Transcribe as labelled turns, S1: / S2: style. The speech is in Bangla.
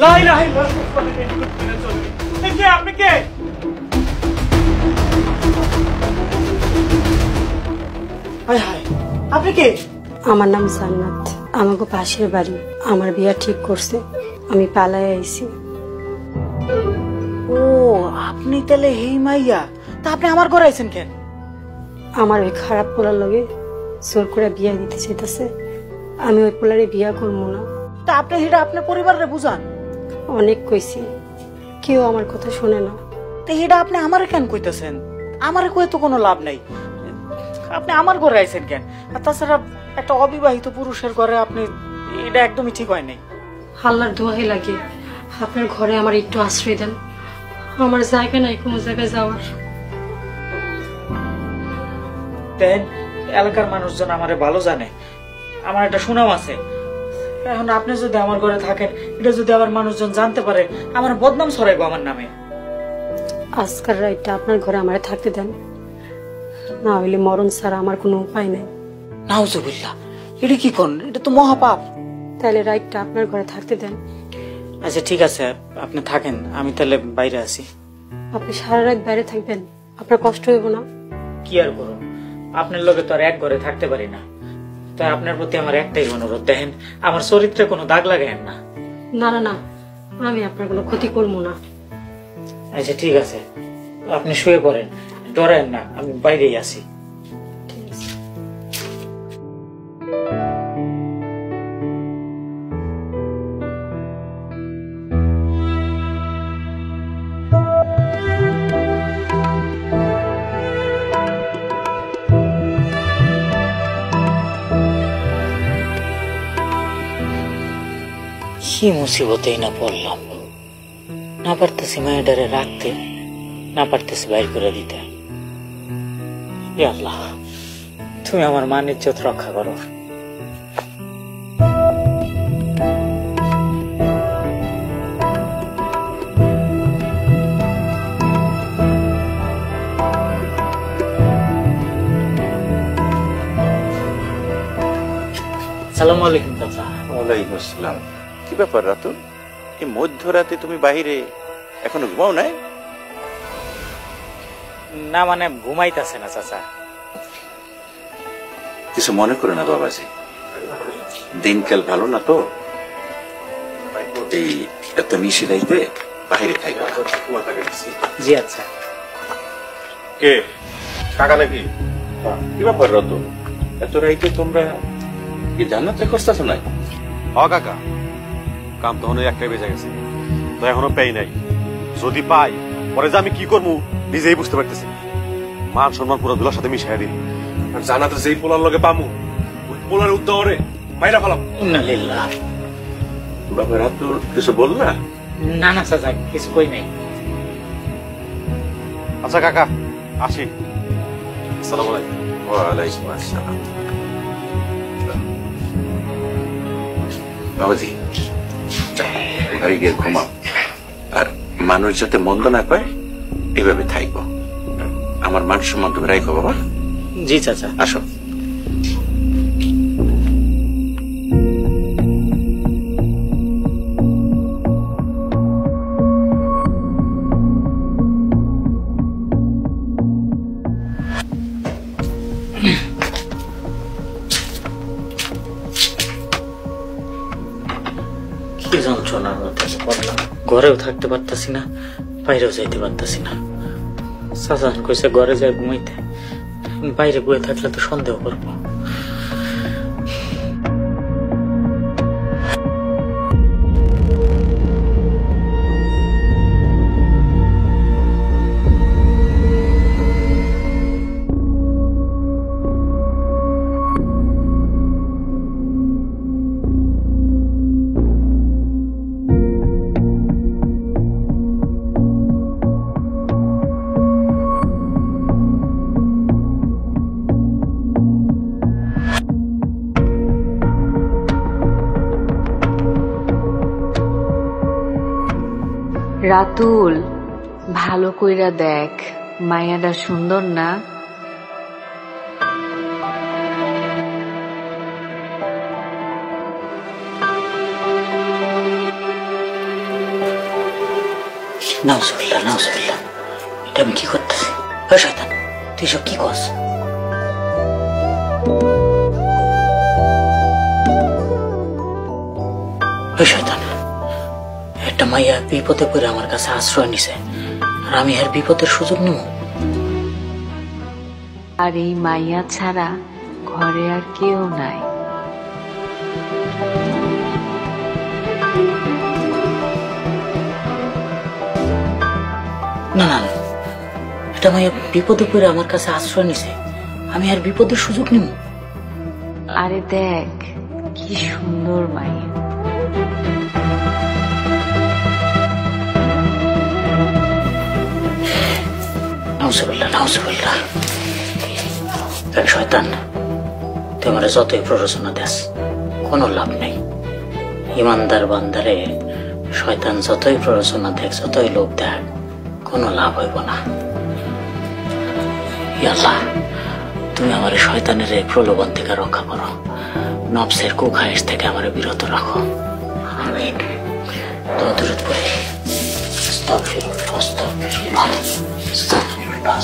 S1: লা ইলাহা ইল্লাল্লাহ। কে আপনি কে? হায় হায়, আপনি কে?
S2: আমার নাম জান্নাত, আমাকে পাশের বাড়ি। আমার বিয়া ঠিক করছে, আমি পালায় আইছি।
S1: ও আপনি তাহলে হেই মাইয়া, তা আপনি আমার ঘরে আইছেন কেন?
S2: আমার ওই খারাপ পোলার লগে জোর করে বিয়া দিতে চাইতেছে, আমি ওই পোলারে বিয়া করবো না।
S1: তা আপনি সেটা আপনার পরিবারে বুঝান।
S2: অনেক কইছি, কেউ আমার কথা শোনে না।
S1: তো এটা আপনি আমারে কেন কইতেছেন? আমারে কয়ে তো কোনো লাভ নাই। আপনি আমার ঘরে আইছেন কেন? আর তাছাড়া একটা অবিবাহিত পুরুষের ঘরে আপনি, এটা একদমই ঠিক হয় নাই।
S2: আল্লাহর দোহাই লাগে, আপনার ঘরে আমার একটু আশ্রয় দেন। আমার জায়গা নাই কোনো জায়গায় যাওয়ার।
S1: দেন, এলাকার মানুষজন আমারে ভালো জানে, আমার একটা সুনাম আছে। এখন আপনি যদি আমার ঘরে থাকেন, এটা যদি আবার মানুষজন জানতে পারে, আমার বদনাম ছড়াইবো আমার নামে।
S2: আজকাল রাইটটা আপনার ঘরে আমারে থাকতে দেন, না হইলে মরণ ছাড়া আমার কোনো উপায় নেই।
S1: নাউজুবিল্লাহ, এটা কি করেন? এটা তো মহাপাপ।
S2: তাহলে রাইটটা আপনার ঘরে থাকতে দেন।
S1: আচ্ছা ঠিক আছে, আপনি থাকেন, আমি তাহলে বাইরে আছি।
S2: আপনি সারা রাত বাইরে থাকবেন, আপনার কষ্ট হইব না?
S1: কি আর করুন, আপনার লোকে তো আর এক ঘরে থাকতে পারি না। তাই আপনার প্রতি আমার একটাই অনুরোধ, দেখেন আমার চরিত্রে কোনো দাগ লাগায়েন না।
S2: না না না, আমি আপনার কোনো ক্ষতি করবো না।
S1: আচ্ছা ঠিক আছে, আপনি শুয়ে পড়েন, ডরেন না, আমি বাইরেই আছি।
S2: ঠিক আছে।
S1: কি মুসিবতেই না পড়লাম, না পারতেছি মায়েডারে রাখতে, না পারতেছি বাইর করে দিতে। হে আল্লাহ, তুমি আমার মান ইজ্জত রক্ষা করো। সালাম আলাইকুম চাচা।
S3: ওয়ালাইকুম আসসালাম। কি ব্যাপার রাতুল, এই মধ্যরাতে তুমি বাহিরে এখনো ঘুমাও নাই?
S1: না মানে ঘুমাইতেছে না চাচা।
S3: কিছু মনে করে না বাবাজি, দিনকাল ভালো না তো, এই এত নিশি রাইতে বাহিরে খাইবা।
S1: জি আচ্ছা।
S3: কে কাকা নাকি? কি ব্যাপার রাতুল, এত রাইতে তোমরা কি জান্নাতে খুঁজতেছো নাই?
S4: হ কাকা, কাম তখন একটাই বেজে গেছে, তো এখনো পেই নাই। যদি পাই পরে যে আমি কি করবো নিজেই বুঝতে পারতেছি। মান সম্মান পুরো দুলার সাথে মিশাই দিন। আর জানাতে যেই পোলার লগে পামু, ওই পোলার উদ্দরে মাইরা ফেলাম।
S1: ইন্নালিল্লাহ।
S3: বাবা রাতুল কিছু বল না?
S1: না না চাচা, কিছু কই নাই।
S4: আচ্ছা কাকা, আসি। আসসালামু আলাইকুম।
S3: ওয়ালাইকুম আসসালাম। বাবাজি ঘরে গিয়ে ঘুমাও, আর মানুষ যাতে মন্দ না পায় এভাবে থাকবো। আমার মান সম্মান তুমি রাখো বাবা।
S1: জি চাচা।
S3: আসো।
S1: কি যন্ত্রণার মধ্যে পড়লাম, ঘরেও থাকতে পারতাছি না, বাইরেও যাইতে পারতাছি না। চাচা কইছে ঘরে যায় ঘুমাইতে, বাইরে বয়ে থাকলে তো সন্দেহ করবো।
S5: রাতুল, ভালো কইরা দেখ, মায়াটা সুন্দর না?
S1: নাউজুবিল্লাহ নাউজুবিল্লাহ, এটা আমি কি করতেছি? ওই শয়তান, তুই সব কি করছ? ওই শয়তান, একটা মাইয়া বিপদে পড়ে আমার কাছে আশ্রয় নিছে, আর আমি এর বিপদের সুযোগ নেব?
S5: আর এই মাইয়া ছাড়া ঘরে আর কেউ নাই।
S1: না না, এটা মাইয়া বিপদে পড়ে আমার কাছে আশ্রয় নিছে, আমি আর বিপদের সুযোগ নেব?
S5: আরে দেখ কি সুন্দর মাইয়া।
S1: নাউজুবিল্লাহ নাউজুবিল্লাহ। শয়তান, তুই আমার যতই প্ররোচনা দেস কোনো লাভ নেই। ইমানদার বান্দারে শয়তান যতই প্ররোচনা দেখ, যতই লোভ দেখ, কোনো লাভ হইব না। ইয়া আল্লাহ, তুমি আমার শয়তানের এই প্রলোভন থেকে রক্ষা করো, নফসের কুখায়েশ থেকে আমার বিরত রাখো। আমিন। দরুদ পড়ি। আস্তাগফিরুল্লাহ আস্তাগফিরুল্লাহ আস্তাগফিরুল্লাহ।